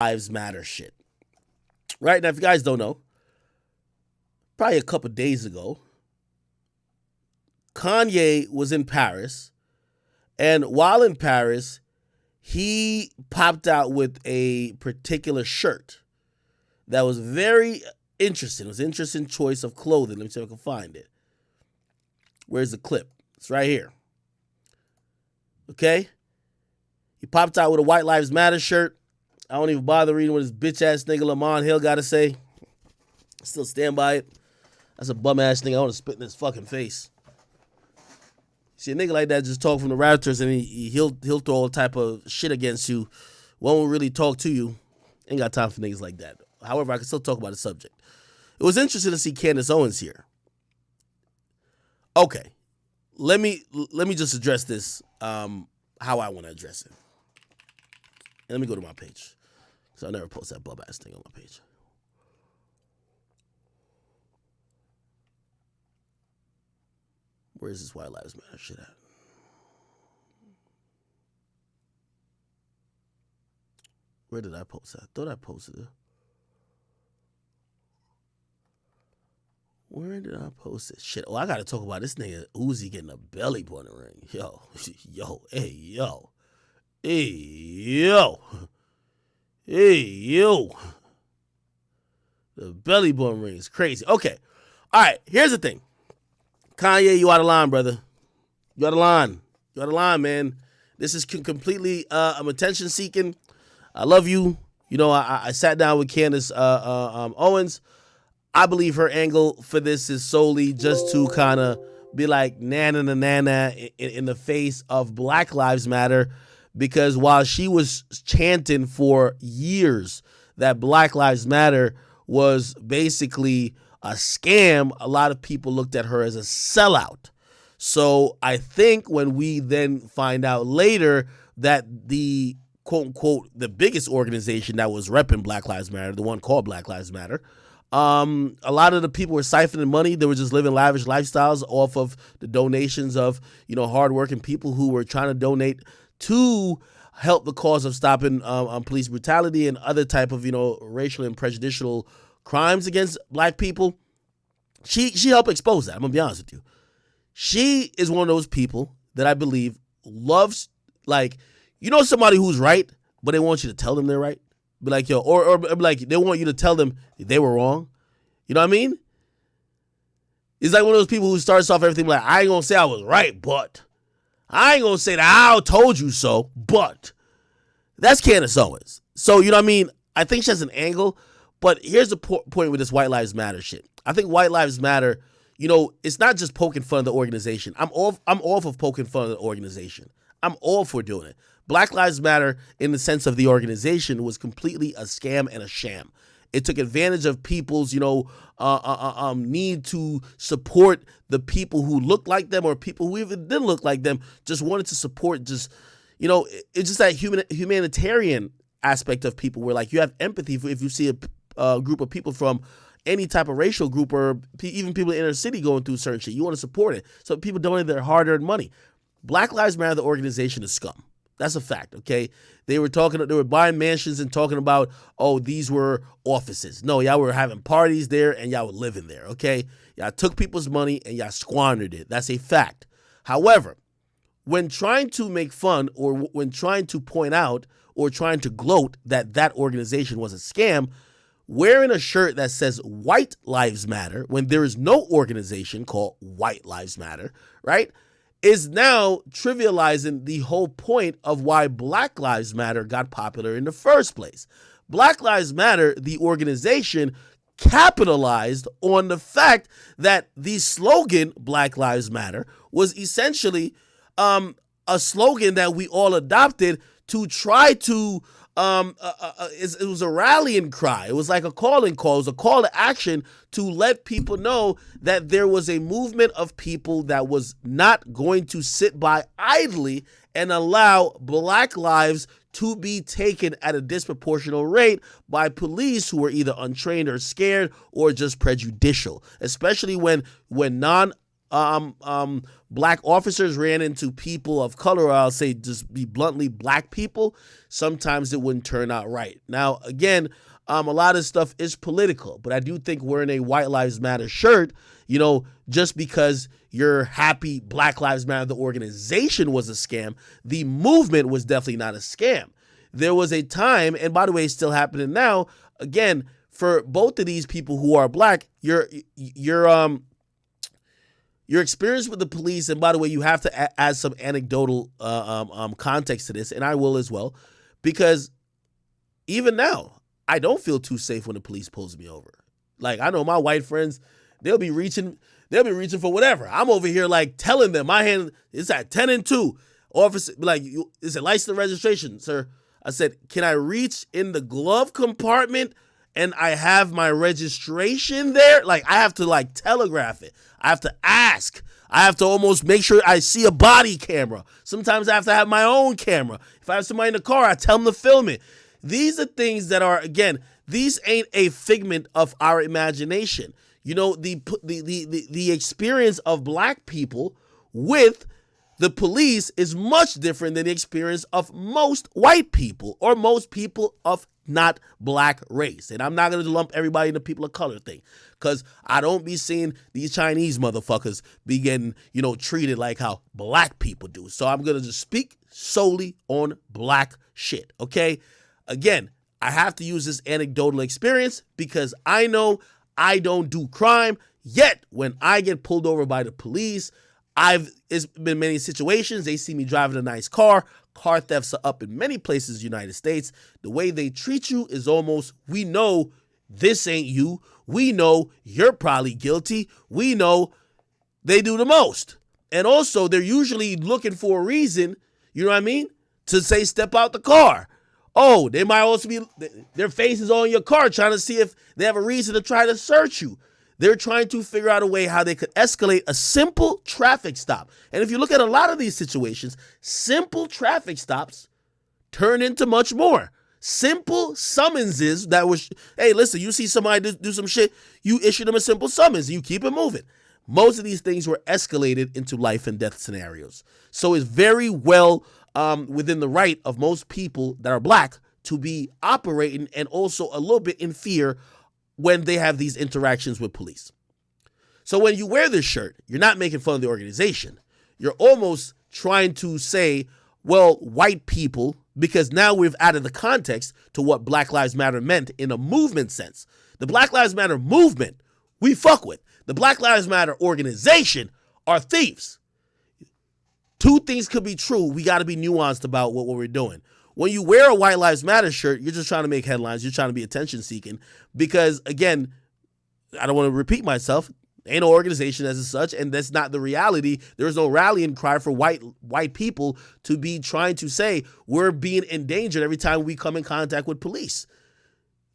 Lives Matter shit. Right now, if you guys don't know, probably a couple days ago, Kanye was in Paris, and while in Paris, he popped out with a particular shirt that was very interesting. It was an interesting choice of clothing. Let me see if I can find it. Where's the clip? It's right here. Okay? He popped out with a White Lives Matter shirt. I don't even bother reading what his bitch-ass nigga Lamont Hill got to say. I still stand by it. That's a bum-ass nigga. I want to spit in his fucking face. See, a nigga like that just talk from the Raptors and he'll throw all type of shit against you. Won't really talk to you. Ain't got time for niggas like that. However, I can still talk about the subject. It was interesting to see Candace Owens here. Okay, let me just address this how I want to address it. And let me go to my page, because I never post that bub ass thing on my page. Where is this White Lives Matter shit at? Where did I post that? I thought I posted it. Where did I post this shit? Oh, I gotta talk about this nigga Uzi getting a belly button ring. Yo, hey, yo. The belly button ring is crazy. Okay. All right, here's the thing. Kanye, you out of line, brother. You out of line. You out of line, man. This is completely I'm attention seeking. I love you. You know, I sat down with Candace Owens. I believe her angle for this is solely just to kind of be like nana in the face of Black Lives Matter, because while she was chanting for years that Black Lives Matter was basically a scam, a lot of people looked at her as a sellout. So I think when we then find out later that the quote unquote the biggest organization that was repping Black Lives Matter, the one called Black Lives Matter, a lot of the people were siphoning money. They were just living lavish lifestyles off of the donations of, you know, hardworking people who were trying to donate to help the cause of stopping police brutality and other type of, you know, racial and prejudicial crimes against black people. She helped expose that. I'm gonna be honest with you. She is one of those people that I believe loves, like, you know, somebody who's right, but they want you to tell them they're right. Be like, yo, or like they want you to tell them they were wrong. You know what I mean? It's like one of those people who starts off everything like, I ain't gonna say I was right, but I ain't gonna say that I told you so, but that's Candace Owens. So, you know what I mean? I think she has an angle, but here's the point with this White Lives Matter shit. I think White Lives Matter, you know, it's not just poking fun of the organization. I'm off of poking fun of the organization. I'm all for doing it. Black Lives Matter, in the sense of the organization, was completely a scam and a sham. It took advantage of people's, you know, need to support the people who look like them or people who even didn't look like them, just wanted to support just, you know, it's just that humanitarian aspect of people where, like, you have empathy if you see a group of people from any type of racial group or even people in the inner city going through certain shit. You want to support it. So people donate their hard-earned money. Black Lives Matter, the organization, is scum. That's a fact, okay? They were buying mansions and talking about, oh, these were offices. No, y'all were having parties there and y'all were living there, okay? Y'all took people's money and y'all squandered it. That's a fact. However, when trying to make fun or when trying to point out or trying to gloat that that organization was a scam, wearing a shirt that says White Lives Matter when there is no organization called White Lives Matter, right, is now trivializing the whole point of why Black Lives Matter got popular in the first place. Black Lives Matter, the organization, capitalized on the fact that the slogan Black Lives Matter was essentially a slogan that we all adopted to try to it was a rallying cry. It was like a calling call. It was a call to action to let people know that there was a movement of people that was not going to sit by idly and allow black lives to be taken at a disproportionate rate by police who were either untrained or scared or just prejudicial, especially when black officers ran into people of color, or I'll say just be bluntly black people, sometimes it wouldn't turn out right. Now, again, a lot of stuff is political, but I do think wearing a White Lives Matter shirt, just because you're happy Black Lives Matter, the organization, was a scam, the movement was definitely not a scam. There was a time, and by the way, it's still happening now, again, for both of these people who are black, your experience with the police, and by the way, you have to add some anecdotal context to this, and I will as well, because even now, I don't feel too safe when the police pulls me over. Like, I know my white friends, they'll be reaching for whatever. I'm over here like telling them my hand is at 10 and 2. Officer, like, is it license and registration, sir? I said, can I reach in the glove compartment and I have my registration there? Like, I have to like telegraph it. I have to ask. I have to almost make sure I see a body camera. Sometimes I have to have my own camera. If I have somebody in the car, I tell them to film it. These are things that are, again, these ain't a figment of our imagination. The experience of black people with the police is much different than the experience of most white people or most people of not black race. And I'm not going to lump everybody in the people of color thing, because I don't be seeing these Chinese motherfuckers be getting, treated like how black people do. So I'm going to just speak solely on black shit, okay? Again, I have to use this anecdotal experience because I know I don't do crime, yet when I get pulled over by the police, it's been many situations. They see me driving a nice car. Car thefts are up in many places in the United States. The way they treat you is almost, we know this ain't you. We know you're probably guilty. We know they do the most. And also, they're usually looking for a reason, you know what I mean, to say step out the car. Oh, they might also be, their face is on your car trying to see if they have a reason to try to search you. They're trying to figure out a way how they could escalate a simple traffic stop. And if you look at a lot of these situations, simple traffic stops turn into much more. Simple summonses that was, hey, listen, you see somebody do some shit, you issue them a simple summons, you keep it moving. Most of these things were escalated into life and death scenarios. So it's very well within the right of most people that are black to be operating and also a little bit in fear when they have these interactions with police. So when you wear this shirt, you're not making fun of the organization. You're almost trying to say, well, white people, because now we've added the context to what Black Lives Matter meant in a movement sense. The Black Lives Matter movement, we fuck with. The Black Lives Matter organization are thieves. Two things could be true. We got to be nuanced about what we're doing. When you wear a White Lives Matter shirt, you're just trying to make headlines. You're trying to be attention seeking because, again, I don't want to repeat myself. Ain't no organization as such, and that's not the reality. There's no rallying cry for white people to be trying to say we're being endangered every time we come in contact with police.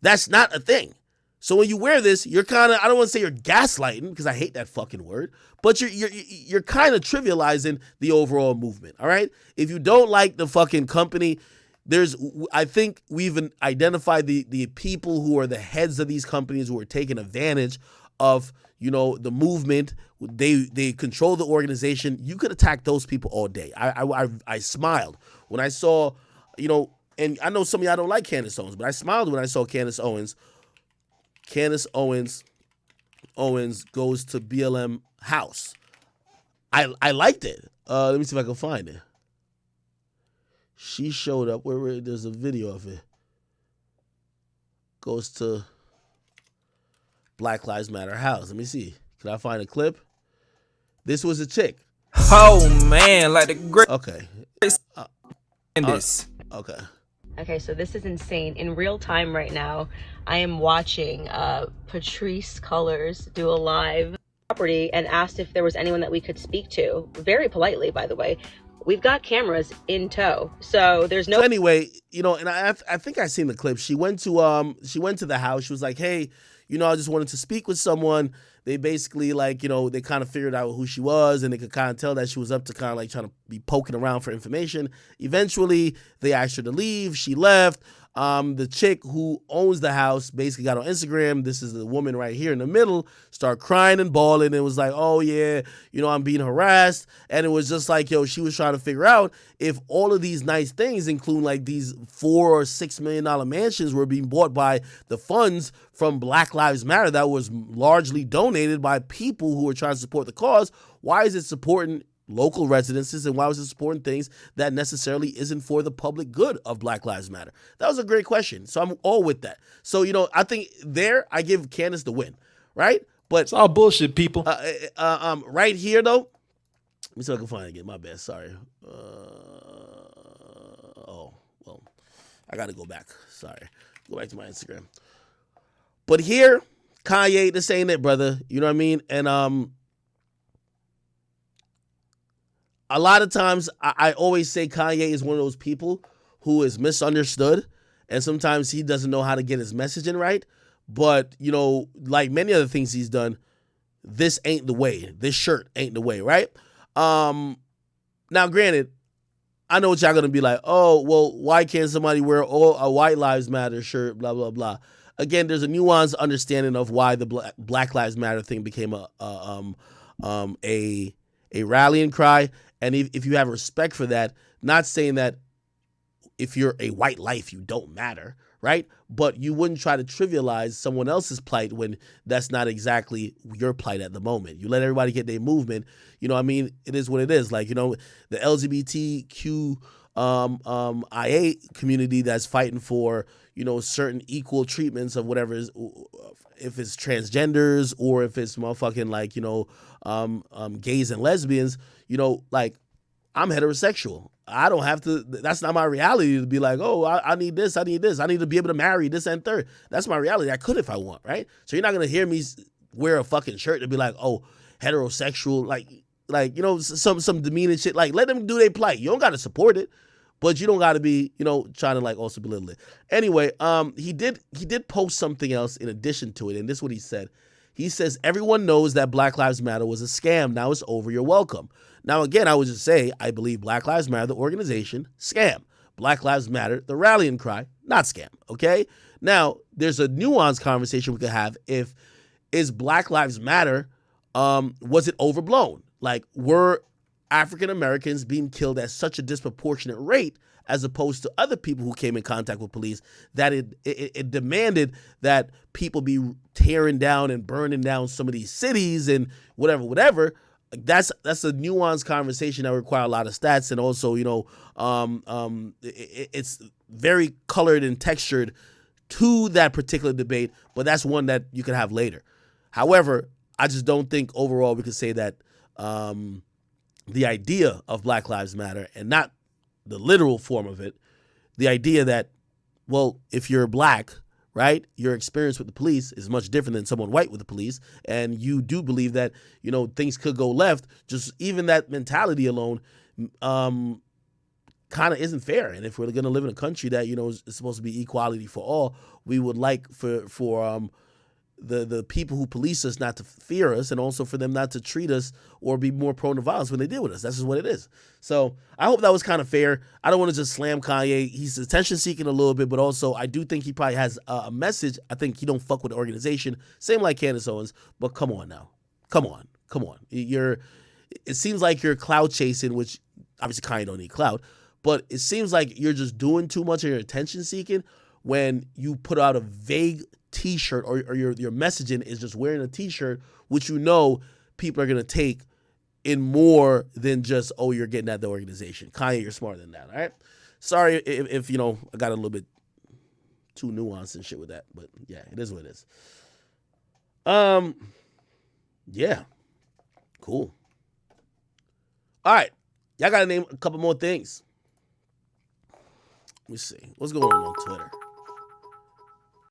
That's not a thing. So when you wear this, you're kind of, I don't want to say you're gaslighting because I hate that fucking word, but you're kind of trivializing the overall movement, all right? If you don't like the fucking company, I think we've identified the people who are the heads of these companies who are taking advantage of, the movement. They control the organization. You could attack those people all day. I smiled when I saw, and I know some of y'all don't like Candace Owens, but I smiled when I saw Candace Owens goes to BLM house. I liked it. Let me see if I can find it. She showed up where there's a video of it. Goes to Black Lives Matter house. Let me see. Can I find a clip? This was a chick. Oh man, like the great. Okay. Okay. Okay, so this is insane. In real time right now, I am watching Patrice Cullors do a live property and asked if there was anyone that we could speak to. Very politely, by the way. We've got cameras in tow, so there's no. So anyway, and I think I seen the clip. She went to the house. She was like, hey, I just wanted to speak with someone. They basically they kind of figured out who she was, and they could kind of tell that she was up to kind of like trying to be poking around for information. Eventually, they asked her to leave. She left. The chick who owns the house basically got on Instagram. This is the woman right here in the middle, start crying and bawling and was like, oh yeah, I'm being harassed. And it was just like, yo, she was trying to figure out if all of these nice things, including like these $4 or $6 million mansions, were being bought by the funds from Black Lives Matter that was largely donated by people who were trying to support the cause. Why is it supporting local residences, and why was it supporting things that necessarily isn't for the public good of Black Lives Matter? That was a great question. So I'm all with that. So, I think there I give Candace the win, right? But It's all bullshit, people. right here though, let me see if I can find it again. My bad. Sorry. I got to go back. Sorry. Go back to my Instagram. But here, Kanye, this ain't it, brother. You know what I mean? And a lot of times I always say Kanye is one of those people who is misunderstood, and sometimes he doesn't know how to get his messaging right. But, like many other things he's done, this ain't the way. This shirt ain't the way, right? Now, granted, I know what y'all gonna be like, oh, well, why can't somebody wear a White Lives Matter shirt, blah, blah, blah. Again, there's a nuanced understanding of why the Black Lives Matter thing became a rallying cry. And if you have respect for that, not saying that if you're a white life, you don't matter, right? But you wouldn't try to trivialize someone else's plight when that's not exactly your plight at the moment. You let everybody get their movement. It is what it is. Like, the LGBTQ IA community that's fighting for, certain equal treatments of whatever is, if it's transgenders or if it's motherfucking like, gays and lesbians, like I'm heterosexual. I don't have to, that's not my reality to be like, oh, I need this, I need this. I need to be able to marry this and third. That's my reality. I could if I want, right? So you're not going to hear me wear a fucking shirt to be like, oh, heterosexual, some demeaning shit. Like, let them do their plight. You don't got to support it, but you don't got to be, trying to like also belittle it. Anyway, he did post something else in addition to it, and this is what he said. He says, everyone knows that Black Lives Matter was a scam. Now it's over. You're welcome. Now, again, I would just say, I believe Black Lives Matter, the organization, scam. Black Lives Matter, the rallying cry, not scam. Okay? Now, there's a nuanced conversation we could have is Black Lives Matter, was it overblown? Like, were African Americans being killed at such a disproportionate rate as opposed to other people who came in contact with police that it demanded that people be tearing down and burning down some of these cities and whatever. That's a nuanced conversation that requires a lot of stats, and also, it's very colored and textured to that particular debate, but that's one that you can have later. However, I just don't think overall we could say that the idea of Black Lives Matter, and not the literal form of it, the idea that, well, if you're black, right, your experience with the police is much different than someone white with the police, and you do believe that, things could go left, just even that mentality alone kind of isn't fair. And if we're going to live in a country that, is supposed to be equality for all, we would like for the people who police us not to fear us, and also for them not to treat us or be more prone to violence when they deal with us. That's just what it is. So I hope that was kind of fair. I don't want to just slam Kanye. He's attention seeking a little bit, but also I do think he probably has a message. I think he don't fuck with the organization. Same like Candace Owens, but come on now. Come on. It seems like you're cloud chasing, which obviously Kanye don't need cloud, but it seems like you're just doing too much of your attention seeking when you put out a vague t-shirt or your messaging is just wearing a t-shirt, which people are going to take in more than just, oh, you're getting at the organization. Kanye, you're smarter than that, all right? Sorry if I got a little bit too nuanced and shit with that, but yeah, it is what it is. Yeah, cool. All right, y'all got to name a couple more things. Let me see. What's going on Twitter?